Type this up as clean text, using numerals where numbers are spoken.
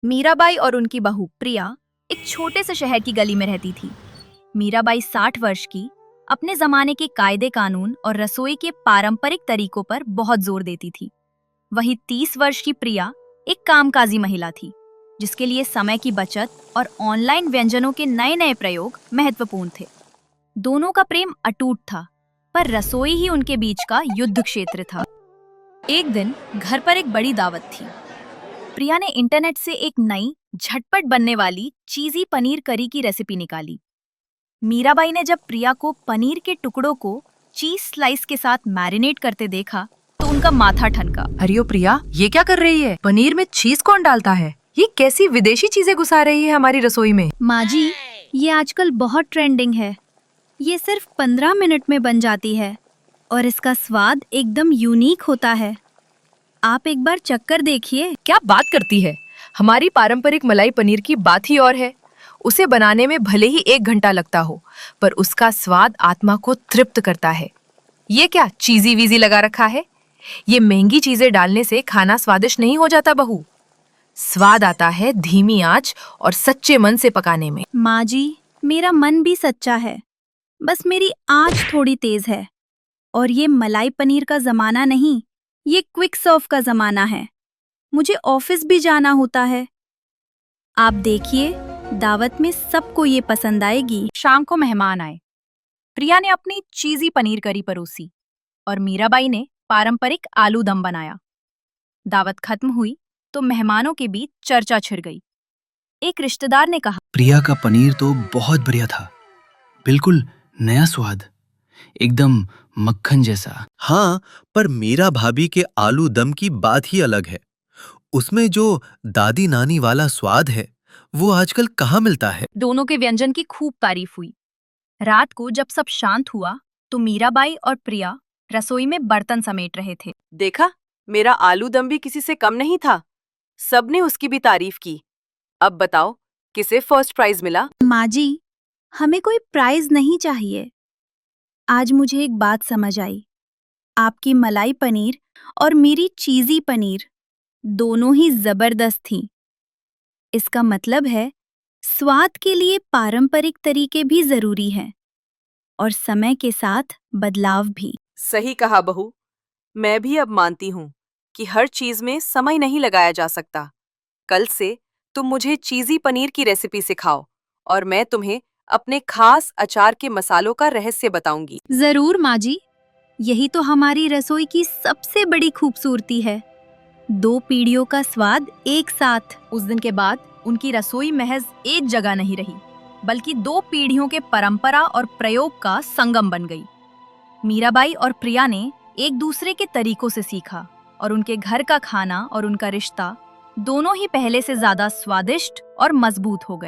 मीराबाई और उनकी बहू प्रिया एक छोटे से शहर की गली में रहती थी। मीराबाई 60 वर्ष की, अपने जमाने के कायदे कानून और रसोई के पारंपरिक तरीकों पर बहुत जोर देती थी। वहीं 30 वर्ष की प्रिया एक कामकाजी महिला थी, जिसके लिए समय की बचत और ऑनलाइन व्यंजनों के नए नए प्रयोग महत्वपूर्ण थे। दोनों का प्रेम अटूट था, पर रसोई ही उनके बीच का युद्ध क्षेत्र था। एक दिन घर पर एक बड़ी दावत थी। प्रिया ने इंटरनेट से एक नई झटपट बनने वाली चीजी पनीर करी की रेसिपी निकाली। मीराबाई ने जब प्रिया को पनीर के टुकड़ों को चीज स्लाइस के साथ मैरिनेट करते देखा तो उनका माथा ठनका। अरे प्रिया, ये क्या कर रही है? पनीर में चीज कौन डालता है? ये कैसी विदेशी चीजें घुसा रही है हमारी रसोई में? माँ जी, ये आजकल बहुत ट्रेंडिंग है। ये सिर्फ 15 मिनट में बन जाती है और इसका स्वाद एकदम यूनिक होता है। आप एक बार चक्कर देखिए। क्या बात करती है? हमारी पारंपरिक मलाई पनीर की बात ही और है। उसे बनाने में भले ही 1 घंटा लगता हो, पर उसका स्वाद आत्मा को तृप्त करता है। ये क्या चीजी वीजी लगा रखा है? ये महंगी चीजें डालने से खाना स्वादिष्ट नहीं हो जाता बहू। स्वाद आता है धीमी आंच और सच्चे मन से पकाने में। माँ जी, मेरा मन भी सच्चा है, बस मेरी आंच थोड़ी तेज है। और ये मलाई पनीर का जमाना नहीं, ये क्विक सर्व का जमाना है। मुझे ऑफिस भी जाना होता है। आप देखिए, दावत में सबको ये पसंद आएगी। शाम को मेहमान आए। प्रिया ने अपनी चीजी पनीर करी परोसी और मीराबाई ने पारंपरिक आलू दम बनाया। दावत खत्म हुई तो मेहमानों के बीच चर्चा छिड़ गई। एक रिश्तेदार ने कहा, प्रिया का पनीर तो बहुत बढ़िया था, बिल्कुल नया स्वाद, एकदम मक्खन जैसा। हाँ, पर मीरा भाभी के आलू दम की बात ही अलग है। उसमें जो दादी नानी वाला स्वाद है, वो आजकल कहाँ मिलता है। दोनों के व्यंजन की खूब तारीफ हुई। रात को जब सब शांत हुआ तो मीराबाई और प्रिया रसोई में बर्तन समेट रहे थे। देखा, मेरा आलू दम भी किसी से कम नहीं था। सबने उसकी भी तारीफ की। अब बताओ, किसे फर्स्ट प्राइज मिला? माँ जी, हमें कोई प्राइज नहीं चाहिए। आज मुझे एक बात समझ आई। आपकी मलाई पनीर और मेरी चीजी पनीर दोनों ही जबरदस्त थीं। इसका मतलब है, स्वाद के लिए पारंपरिक तरीके भी जरूरी हैं और समय के साथ बदलाव भी। सही कहा बहू। मैं भी अब मानती हूँ कि हर चीज में समय नहीं लगाया जा सकता। कल से तुम मुझे चीजी पनीर की रेसिपी सिखाओ और मैं तुम्हें अपने खास अचार के मसालों का रहस्य बताऊंगी। जरूर माँ जी, यही तो हमारी रसोई की सबसे बड़ी खूबसूरती है। 2 पीढ़ियों का स्वाद एक साथ। उस दिन के बाद उनकी रसोई महज एक जगह नहीं रही, बल्कि 2 पीढ़ियों के परंपरा और प्रयोग का संगम बन गई। मीराबाई और प्रिया ने एक दूसरे के तरीकों से सीखा और उनके घर का खाना और उनका रिश्ता दोनों ही पहले से ज्यादा स्वादिष्ट और मजबूत हो गए।